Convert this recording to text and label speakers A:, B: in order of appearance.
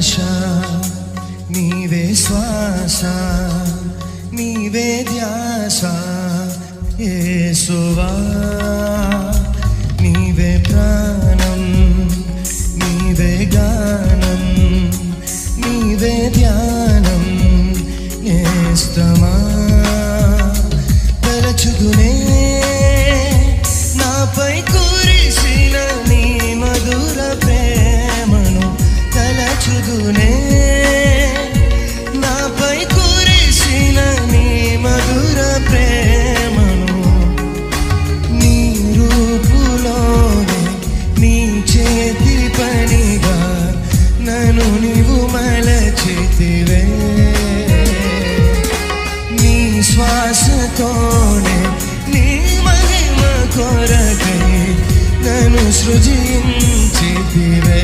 A: ఆశ, నీవే శ్వాస, నీవే ధ్యాస యేసువా. నీవే ప్రాణం, నీవే గానం, నీవే ధ్యానం నేస్తమా. తలచుకునే నాపై కురిసిన నీ మధుర ప్రేమను, తలచుకునే నాపై కురిసిన నీ మధుర ప్రేమను, నీ రూపులోనే నీ చేతి పనిగా నన్ను నీవు మలచితివే. నీ శ్వాసతోనే నీ మహిమ కొరకై నన్ను సృజించితివే.